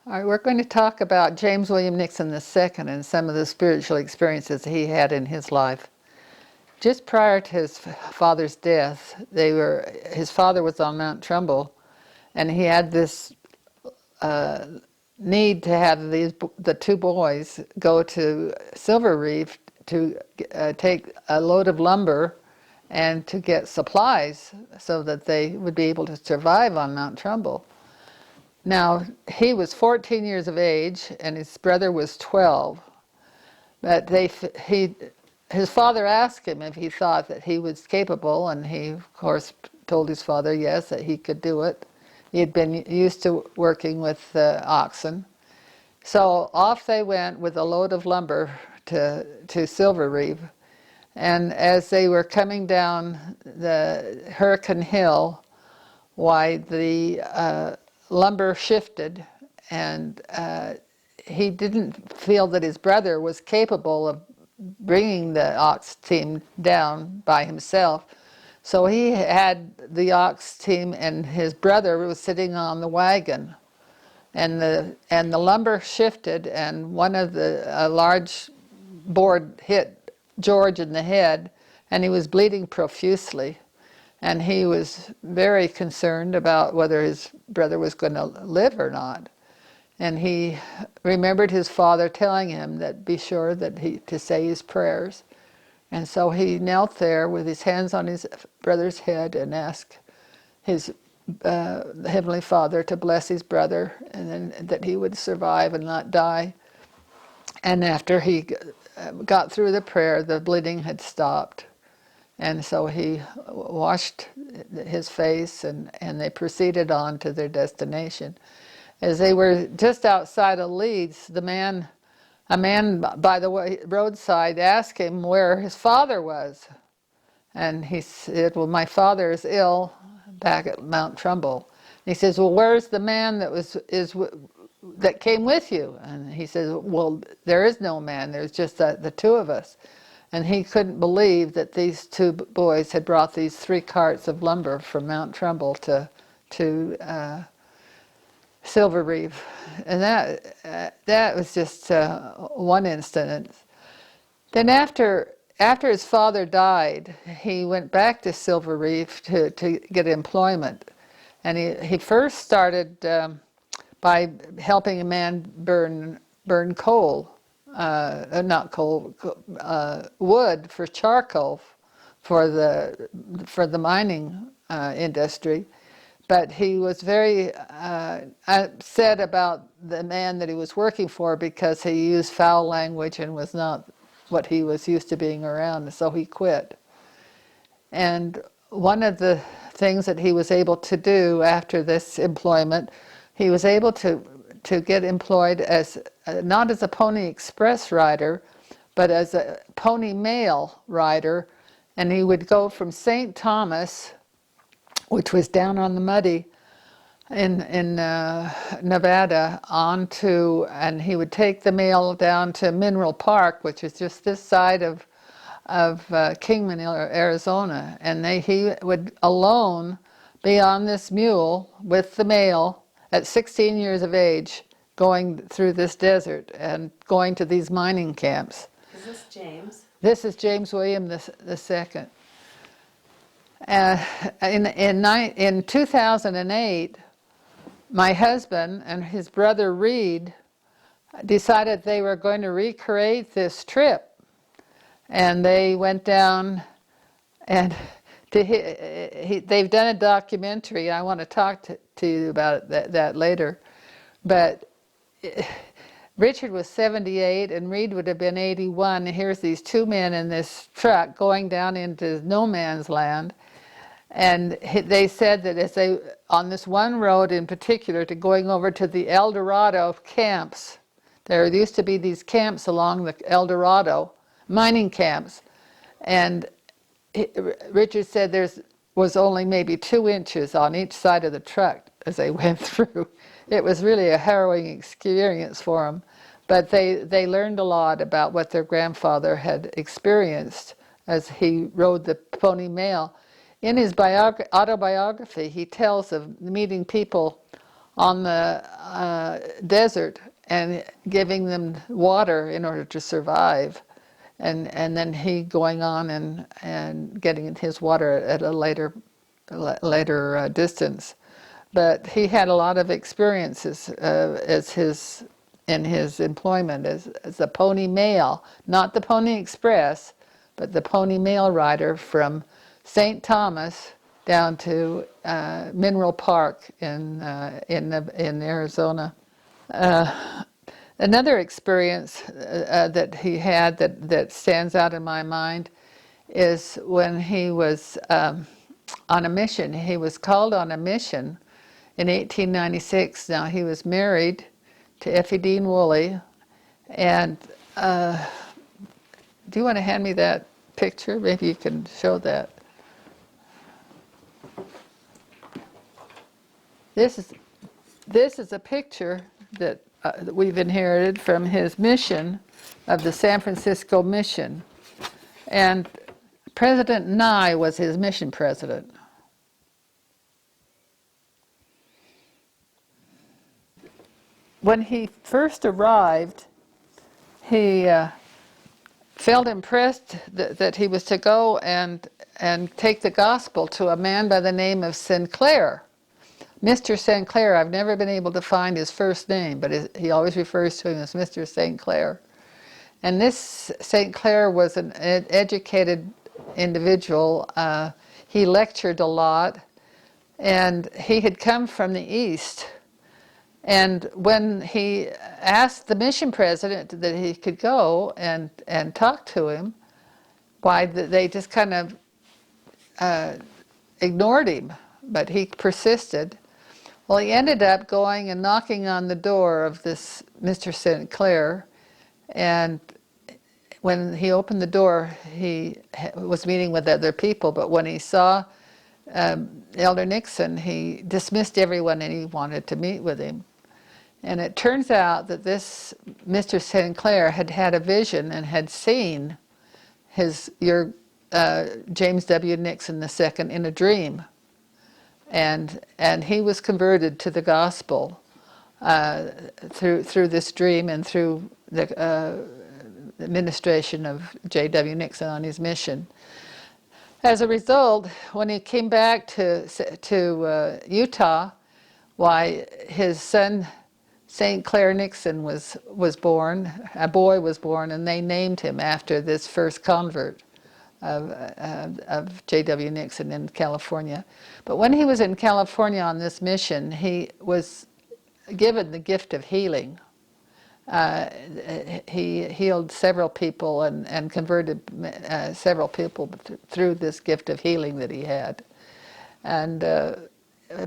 All right, we're going to talk about James William Nixon II and some of the spiritual experiences he had in his life. Just prior to his father's death, his father was on Mount Trumbull, and he had this need to have the two boys go to Silver Reef to take a load of lumber and to get supplies so that they would be able to survive on Mount Trumbull. Now, he was 14 years of age, and his brother was 12. But his father asked him if he thought that he was capable, and he, of course, told his father yes, that he could do it. He had been used to working with oxen. So off they went with a load of lumber to Silver Reef. And as they were coming down the Hurricane Hill, why the lumber shifted, and he didn't feel that his brother was capable of bringing the ox team down by himself. So he had the ox team, and his brother was sitting on the wagon. And the lumber shifted, and one of a large board hit George in the head, and he was bleeding profusely. And he was very concerned about whether his brother was going to live or not. And he remembered his father telling him that be sure that to say his prayers. And so he knelt there with his hands on his brother's head and asked his Heavenly Father to bless his brother, and then that he would survive and not die. And after he got through the prayer, the bleeding had stopped. And so he washed his face, and they proceeded on to their destination. As they were just outside of Leeds, a man by the roadside asked him where his father was. And he said, well, my father is ill back at Mount Trumbull. And he says, well, where's the man that came with you? And he says, well, there is no man, there's just the two of us. And he couldn't believe that these two boys had brought these 3 carts of lumber from Mount Trumbull to Silver Reef. And that was just one instance. Then after his father died, he went back to Silver Reef to get employment. And he first started by helping a man burn coal. Not coal, wood for charcoal for the mining industry. But he was very upset about the man that he was working for because he used foul language and was not what he was used to being around, so he quit. And one of the things that he was able to do after this employment, he was able to get employed as not as a Pony Express rider, but as a pony mail rider, and he would go from St. Thomas, which was down on the Muddy in Nevada, and he would take the mail down to Mineral Park, which is just this side of Kingman, Arizona, and he would alone be on this mule with the mail at 16 years of age, going through this desert and going to these mining camps. Is this James? This is James William II. In 2008, my husband and his brother Reed decided they were going to recreate this trip. And they went down, and they've done a documentary. I want to talk to you about that later. But Richard was 78 and Reed would have been 81. And here's these two men in this truck going down into no man's land. And they said that as they, on this one road in particular, to going over to the El Dorado camps, there used to be these camps along the El Dorado, mining camps. And Richard said there was only maybe 2 inches on each side of the truck as they went through. It was really a harrowing experience for them. But they learned a lot about what their grandfather had experienced as he rode the pony mail. In his autobiography, he tells of meeting people on the desert and giving them water in order to survive. And then he going on and getting his water at a later distance. But he had a lot of experiences in his employment as a pony mail, not the Pony Express, but the pony mail rider from St. Thomas down to Mineral Park in Arizona. Another experience that he had that stands out in my mind is when he was on a mission. He was called on a mission in 1896. Now, he was married to Effie Dean Woolley. And do you want to hand me that picture? Maybe you can show that. This is a picture that we've inherited from his mission of the San Francisco mission. And President Nye was his mission president. When he first arrived, he felt impressed that he was to go and take the gospel to a man by the name of Sinclair. Mr. Sinclair, I've never been able to find his first name, but he always refers to him as Mr. St. Clair. And this St. Clair was an educated individual. He lectured a lot, and he had come from the East. And when he asked the mission president that he could go and talk to him, why they just kind of ignored him, but he persisted. Well, he ended up going and knocking on the door of this Mr. St. Clair, and when he opened the door, he was meeting with other people, but when he saw Elder Nixon, he dismissed everyone and he wanted to meet with him. And it turns out that this Mr. St. Clair had had a vision and had seen your James W. Nixon II in a dream. And he was converted to the gospel through this dream and through the administration of J.W. Nixon on his mission. As a result, when he came back to Utah, why his son St. Clair Nixon was born. A boy was born, and they named him after this first convert of J.W. Nixon in California. But when he was in California on this mission, he was given the gift of healing. He healed several people and converted several people through this gift of healing that he had. And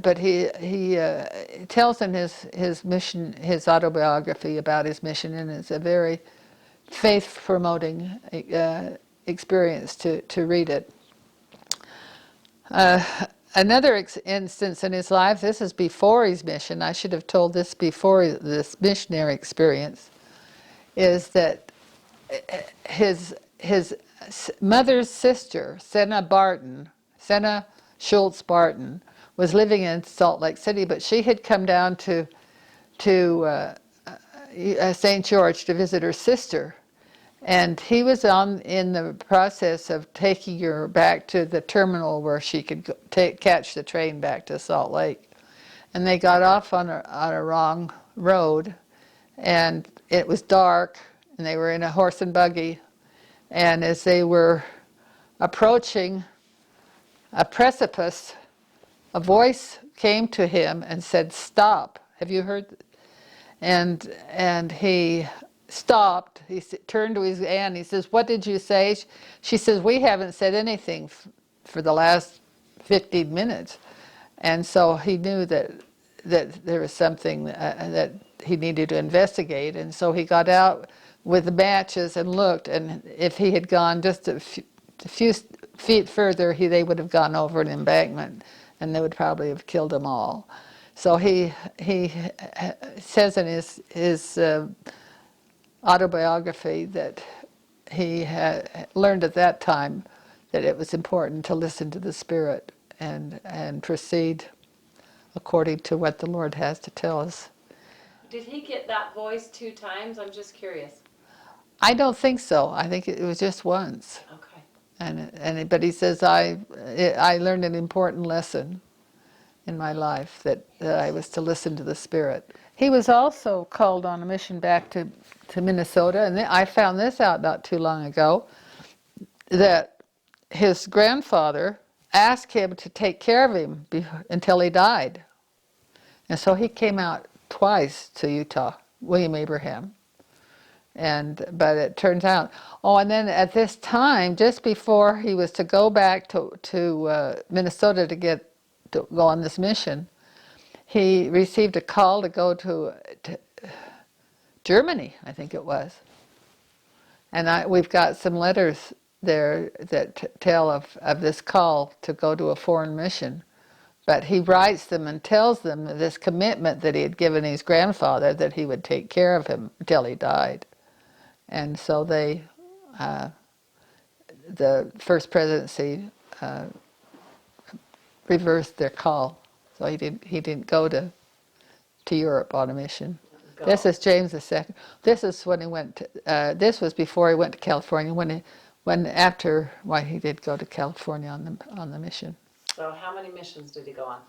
but he tells in his mission, his autobiography about his mission, and it's a very faith-promoting experience to read it. Another instance in his life, this is before his mission, I should have told this before this missionary experience, is that his mother's sister, Senna Schultz Barton, was living in Salt Lake City, but she had come down to St. George to visit her sister. And he was in the process of taking her back to the terminal where she could catch the train back to Salt Lake. And they got off on a wrong road, and it was dark, and they were in a horse and buggy. And as they were approaching a precipice, a voice came to him and said, "Stop." Have you heard? And he stopped. He turned to his aunt. He says, "What did you say?" She says, "We haven't said anything for the last 15 minutes." And so he knew that there was something that he needed to investigate. And so he got out with the matches and looked. And if he had gone just a few feet further, they would have gone over an embankment, and they would probably have killed them all. So he says in his autobiography that he had learned at that time that it was important to listen to the Spirit and proceed according to what the Lord has to tell us. Did he get that voice 2 times? I'm just curious. I don't think so. I think it was just once. Okay. But he says, I learned an important lesson in my life that I was to listen to the Spirit. He was also called on a mission back to Minnesota, and I found this out not too long ago, that his grandfather asked him to take care of him until he died. And so he came out twice to Utah, William Abraham. But it turns out, and then at this time, just before he was to go back to Minnesota to go on this mission, he received a call to go to Germany, I think it was. And we've got some letters there that tell of this call to go to a foreign mission. But he writes them and tells them this commitment that he had given his grandfather, that he would take care of him until he died. And so the first presidency reversed their call. So he didn't go to Europe on a mission. This is James II. This is when he went to, this was before he went to California, why he did go to California on the mission. So how many missions did he go on?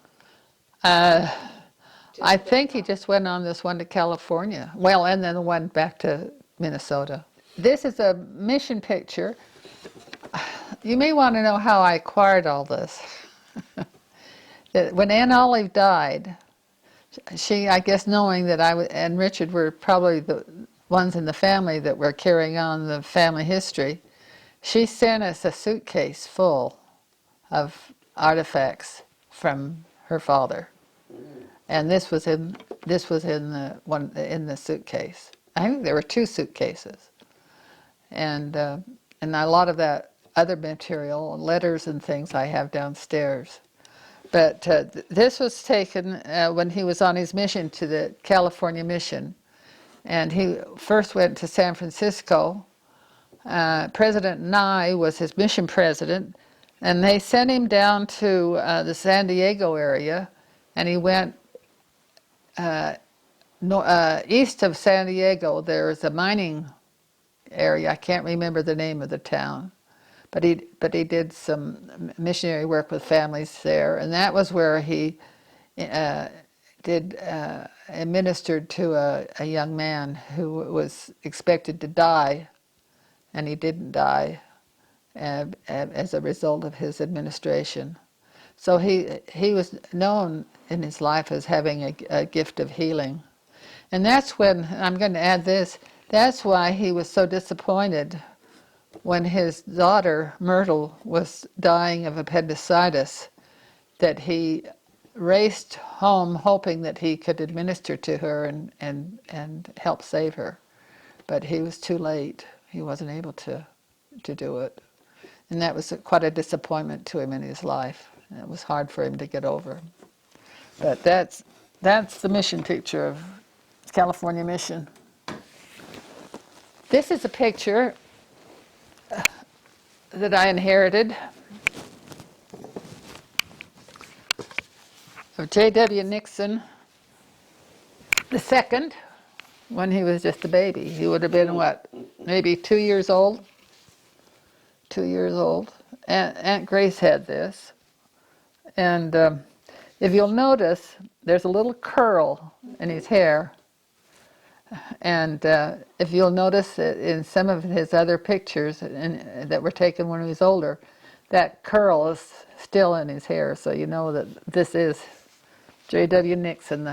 I think he just went on this one to California. Well, and then the one back to Minnesota. This is a mission picture. You may want to know how I acquired all this. That when Aunt Olive died, she, I guess, knowing that and Richard were probably the ones in the family that were carrying on the family history, she sent us a suitcase full of artifacts from her father, and this was in the suitcase. I think there were 2 suitcases, and a lot of that other material, letters and things, I have downstairs. But this was taken when he was on his mission to the California mission. And he first went to San Francisco. President Nye was his mission president. And they sent him down to the San Diego area. And he went east of San Diego. There's a mining area. I can't remember the name of the town. But he did some missionary work with families there, and that was where he administered to a young man who was expected to die, and he didn't die as a result of his administration. So he was known in his life as having a gift of healing. And that's when, I'm going to add this, that's why he was so disappointed when his daughter, Myrtle, was dying of appendicitis, that he raced home hoping that he could administer to her and help save her. But he was too late. He wasn't able to do it. And that was quite a disappointment to him in his life. It was hard for him to get over. But that's the mission picture of California Mission. This is a picture that I inherited of J.W. Nixon II when he was just a baby. He would have been, what, maybe 2 years old? 2 years old. Aunt Grace had this. And if you'll notice, there's a little curl in his hair. And if you'll notice in some of his other pictures that were taken when he was older, that curl is still in his hair, so you know that this is J.W. Nixon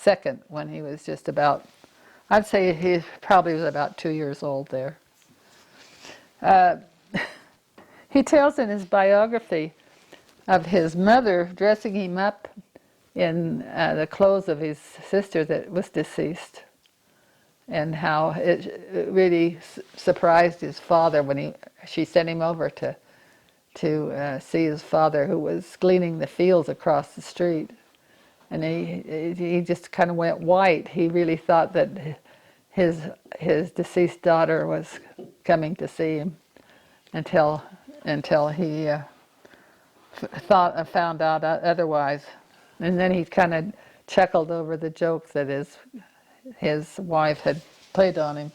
II when he was just about, I'd say he probably was about 2 years old there. He tells in his biography of his mother dressing him up in the clothes of his sister that was deceased, and how it really surprised his father when she sent him over to see his father, who was gleaning the fields across the street. And he just kind of went white. He really thought that his deceased daughter was coming to see him, until he found out otherwise. And then he kind of chuckled over the joke that his wife had played on him.